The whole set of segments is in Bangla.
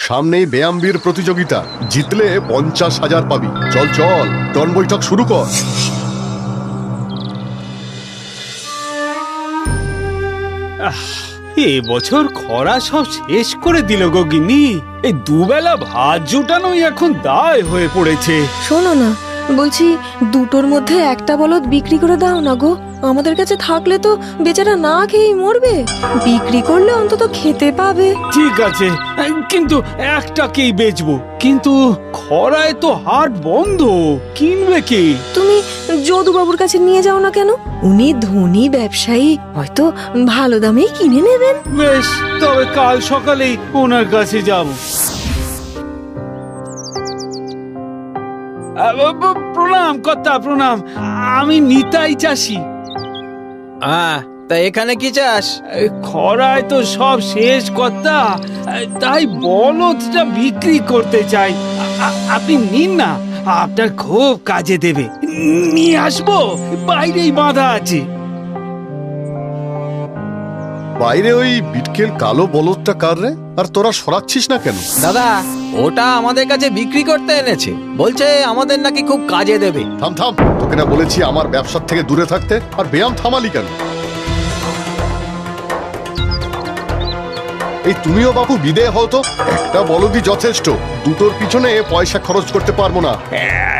সামনেই ব্যায়ামবীর প্রতিযোগিতা, জিতলে 50,000 পাবি। চল চল, টন বৈঠক শুরু কর। এবছর খরা সব শেষ করে দিল গো গিন্নি। এই দুবেলা ভাত জোটানোই এখন দায় হয়ে পড়েছে। শোনো না, বলছি দুটোর মধ্যে একটা বলদ বিক্রি করে দাও না গো। আমাদের কাছে থাকলে তো বেচারা না খেয়েই মরবে, বিক্রি করলে অন্তত খেতে পাবে। ঠিক আছে, কিন্তু একটাকেই বেচবো। কিন্তু খরায় তো হাট বন্ধ, কিনবে কি? তুমি যদুবাবুর কাছে নিয়ে যাও না কেন? উনি ধনী ব্যবসায়ী, হয়তো ভালো দামেই কিনে নেবেন। বেশ, তবে কাল সকালেই ওনার কাছে যাব। প্রণাম কর্তা, প্রণাম। আমি নিতাই চাষি। তা এখানে কি চাস? খরায় তো সব শেষ কর্তা, তাই বলদটা বিক্রি করতে চাই। আপনি নিন না, আপনার খুব কাজে দেবে। নিয়ে আসবো, বাইরেই বাঁধা আছে। বাইরে ওই বিটকেল কালো বলদটা কার রে? আর তোরা সরাচ্ছিস না কেন? দাদা, ওটা আমাদের কাছে বিক্রি করতে এনেছে, বলছে আমাদের নাকি খুব কাজে দেবে। থাম থাম, তোকে না বলেছি আমার ব্যবসার থেকে দূরে থাকতে? আর ব্যায়াম থামালি কেন? এই তুমিও বাবু বিদেয় হও তো। একটা বলদই যথেষ্ট, দুটোর পিছনে পয়সা খরচ করতে পারবো না।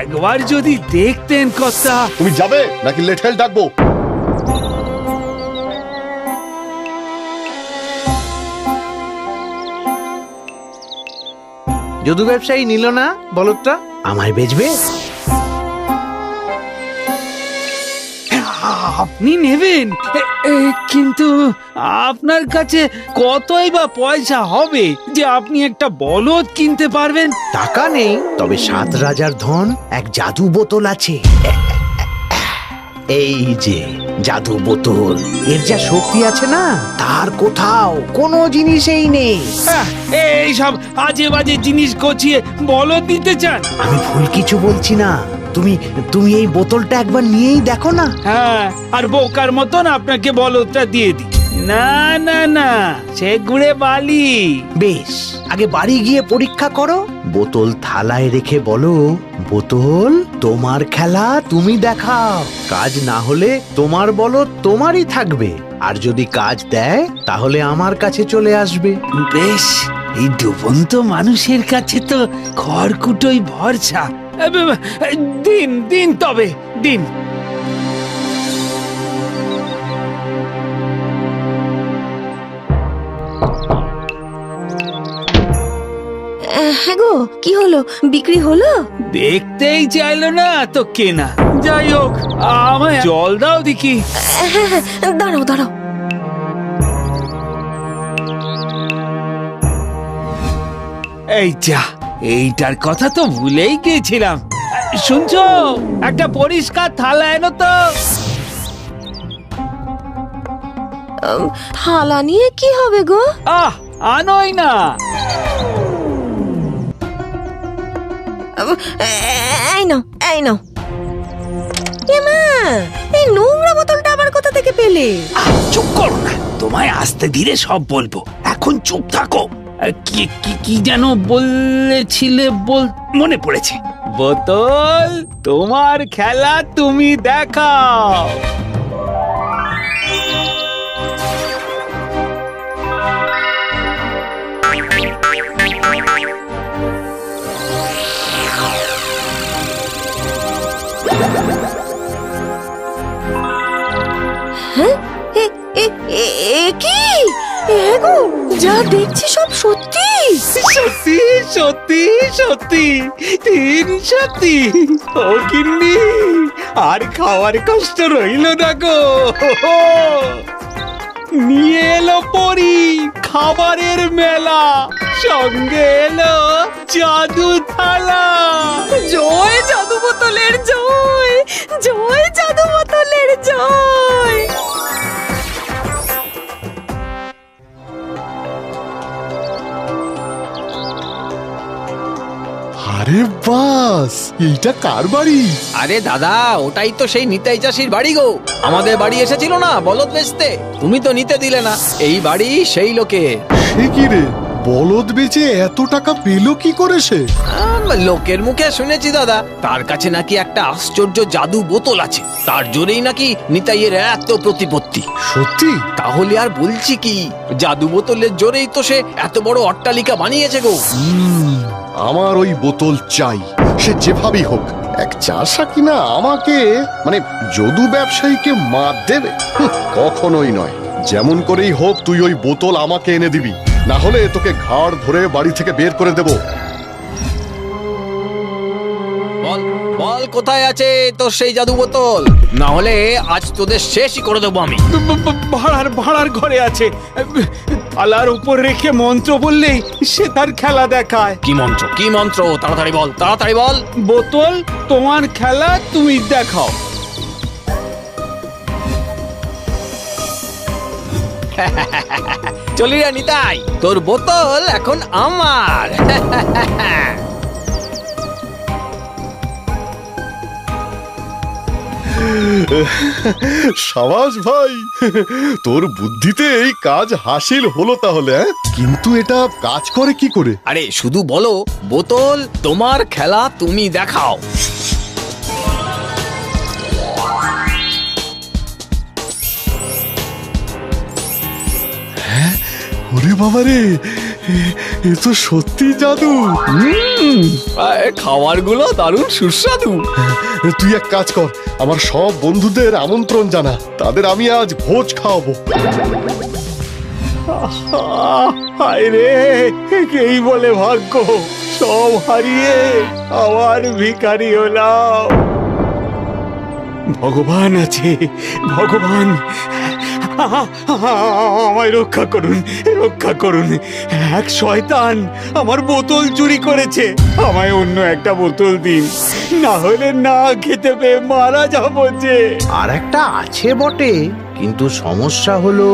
একবার যদি দেখতেন কর্তা। তুমি যাবে নাকি লেঠেল ডাকবো? যদু ব্যবসায়ী নিল না বলদটা, আমায় বেচবে? আপনি নেবেন, কিন্তু আপনার কাছে কতই বা পয়সা হবে যে আপনি একটা বলদ কিনতে পারবেন? টাকা নেই, তবে 7 রাজার ধন এক জাদু বোতল আছে। এই যে জাদু বোতল, এর যা শক্তি আছে না, তার কোথাও কোনো জিনিসেই নেই। এইসব আজে বাজে জিনিস গছিয়ে বলদ দিতে চান? আমি ভুল কিছু বলছি না, তুমি তুমি এই বোতলটা একবার নিয়েই দেখো না। হ্যাঁ, আর বোকার মতন আপনাকে বলদটা দিয়ে দিই? না না না, সে গুড়ে বালি। বেশ, আগে বাড়ি গিয়ে পরীক্ষা করো। বোতল থালায় রেখে বলো, বোতল তোমার খেলা তুমি দেখাও। কাজ না হলে তোমার বলদ তোমারই থাকবে, আর যদি কাজ দেয় তাহলে আমার কাছে চলে আসবে। বেশ, এই ডুবন্ত মানুষের কাছে তো খড়কুটোই ভরসা। দিন দিন, তবে দিন। হ্যাঁ গো, কি হলো, বিক্রি হলো? দেখতেই চাইলো না তো কেনা। যাই হোক, আমায় জল দাও দেখি। হ্যাঁ হ্যাঁ, দাঁড়াও দাঁড়াও। এই যা, এইটার কথা তো ভুলেই গিয়েছিলাম। শুনছো, একটা পরিষ্কার থালা এনো তো। থালা নিয়ে কি হবে গো? আনোই না। এই নাও, এই নাও। মা, এই নোংরা বোতলটা আবার কোথা থেকে পেলে? চুপ করো না, তোমায় আস্তে ধীরে সব বলবো, এখন চুপ থাকো। কি কি কি যেন বলেছিলে? মনে পড়েছে। বোতল তোমার খেলা তুমি দেখাও। হ্যাঁ, কি গো, যা দেখছি সব সত্যি? সত্যি সত্যি সত্যি, 3 সত্যি। ও গিন্নি, আর খাওয়ার কষ্ট রইল না গো। নিয়ে এলো পরি খাবারের মেলা, সঙ্গে এলো জাদু থালা। জয় জাদু বোতলের জয়, জয় জাদু বোতলের জয়। আরে বাস, এইটা কার বাড়ি? আরে দাদা, ওটাই তো সেই নিতাই চাষির বাড়ি গো। আমাদের বাড়ি এসেছিল না বলদ বেচতে, তুমি তো নিতে দিলে না। এই বাড়ি সেই লোকে। সে কি রে, বলদ বেচে এত টাকা পেল কি করে সে? লোকের মুখে শুনেছি দাদা, তার কাছে নাকি একটা আশ্চর্য জাদু বোতল আছে, তার জোরেই নাকি নিতাইয়ের এত প্রতিপত্তি। সত্যি? তাহলে আর বলছি কি, জাদু বোতলের জোরেই তো সে এত বড় অট্টালিকা বানিয়েছে গো। আমার ওই বোতল চাই, সে যেভাবেই হোক। এক চাষা কিনা আমাকে মানে যদু ব্যবসায়ীকে মার দেবে? কখনোই নয়। যেমন করেই হোক তুই ওই বোতল আমাকে এনে দিবি, না হলে তোকে ঘাড় ধরে বাড়ি থেকে বের করে দেব। বল বল, কোথায় আছে তোর সেই জাদু বোতল? না হলে আজ তোদের শেষই করে দেবো আমি। ভাড়ার ঘরে আছে। আলার উপর রেখে মন্ত্র বললেই সে তার খেলা দেখায়। কি মন্ত্র, কি মন্ত্র? তাড়াতাড়ি বল, তাড়াতাড়ি বল। বোতল তোমার খেলা তুমি দেখাও। চলি রে নিতাই, তোর বোতল এখন আমার। সাবাস ভাই, তোর বুদ্ধিতে এই কাজ হাসিল হলো তাহলে। কিন্তু এটা কাজ করে কি করে? আরে শুধু বলো, বোতল তোমার খেলা তুমি দেখাও। ওরে বাবা রে, এ তো সত্যি জাদু। খাবার গুলো দারুণ সুস্বাদু। তুই এক কাজ কর, আমার সব বন্ধুদের আমন্ত্রণ জানা, তাদের আমি আজ ভোজ খাওয়াবো। হায় রে, এই বলে ভাগ্য, সব হারিয়ে আবার ভিখারি হলাম। ভগবান আছে, ভগবান আমায় রক্ষা করুন, রক্ষা করুন। এক শয়তান আমার বোতল চুরি করেছে, আমায় অন্য একটা বোতল দিন, না হলে না খেতে পেয়ে মারা যাবো যে। আর একটা আছে বটে, কিন্তু সমস্যা হলো।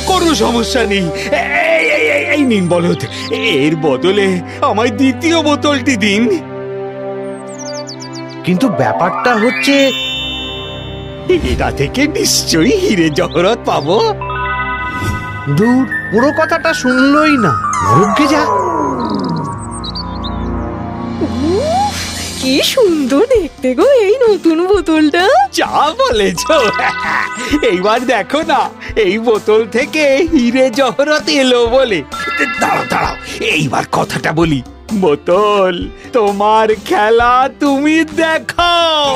কোনো সমস্যা নেই, এই নিন বলদ, এর বদলে আমায় দ্বিতীয় বোতলটি দিন। কিন্তু ব্যাপারটা হচ্ছে, এটা থেকে নিশ্চয়ই হিরে জহরত পাবো। দূর, পুরো কথাটা শুনলই না, নরকে যা। কি সুন্দর দেখতে গো এই নতুন বোতলটা। যা বলেছ, এইবার দেখো না, এই বোতল থেকে হিরে জহরত এলো বলে। দাঁড়াও দাঁড়াও, এইবার কথাটা বলি। বোতল তোমার খেলা তুমি দেখাও।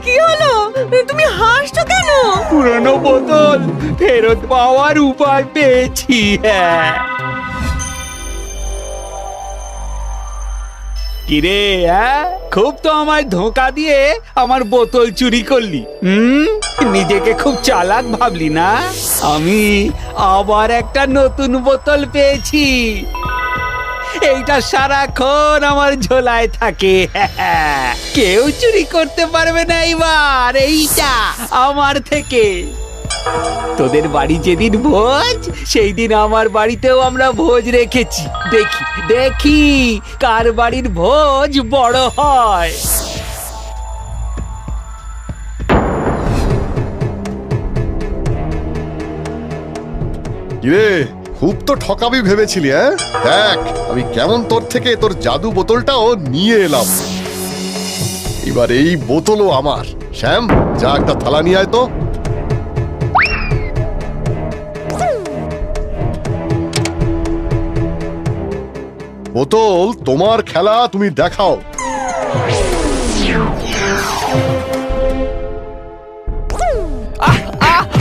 কি হলো, তুমি হাসছো কেন? পুরনো বোতল ফেরত পাওয়ার উপায় পেয়েছি। হ্যাঁ, কিরে, খুব তো আমায় ধোঁকা দিয়ে আমার বোতল চুরি করলি। নিজেকে খুব চালাক ভাবলি না? আমি আবার একটা নতুন বোতল পেয়েছি, এইটা সারাক্ষণ আমার ঝোলায় থাকে। কেউ চুরি করতে পারবে না এইবার, এইটা আমার থেকে। তোদের বাড়ি যেদিন ভোজ, সেই দিন আমার বাড়িতেও আমরা ভোজ রেখেছি। দেখি দেখি কার বাড়ির ভোজ বড় হয়। কিরে, খুব তো ঠকাবি ভেবেছিলি। দেখ আমি কেমন তোর থেকে তোর জাদু বোতলটাও নিয়ে এলাম। এবার এই বোতলও আমার। শ্যাম, যা একটা থালা নিয়ে আয় তো। বোতল তোমার খেলা তুমি দেখাও।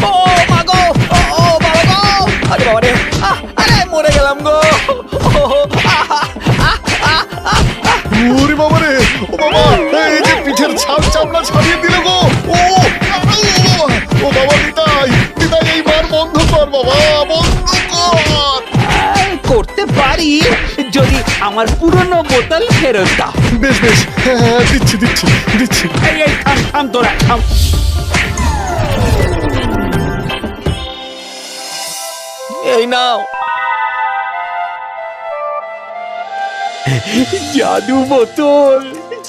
ও মা গো, ও বাবা গো, আরে বাবা রে, আরে মরে গেলাম গো। ওরে বাবা রে, ও বাবা, এই যে পিঠের ছাল চামড়া ছাড়িয়ে দিল গো। ও বাবা, নিতাই নিতাই, এই মার বন্ধ কর বাবা, বন্ধ কর। করতে পারি যদি আমার পুরনো বোতল ফেরত দাও। বেশ বেশ, হ্যাঁ, দিচ্ছি দিচ্ছি দিচ্ছি। এই থাম থাম, তোরা থাম। এই নাও। জাদু বোতল,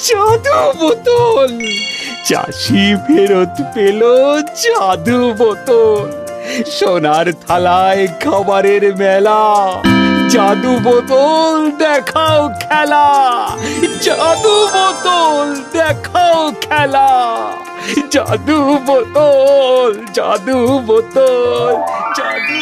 জাদু বোতল, চাষি ফেরত পেল জাদু বোতল। সোনার থালায় খাবারের মেলা, জাদু বোতল দেখাও খেলা, জাদু বোতল দেখাও খেলা, জাদু বোতল, জাদু বোতল, জাদু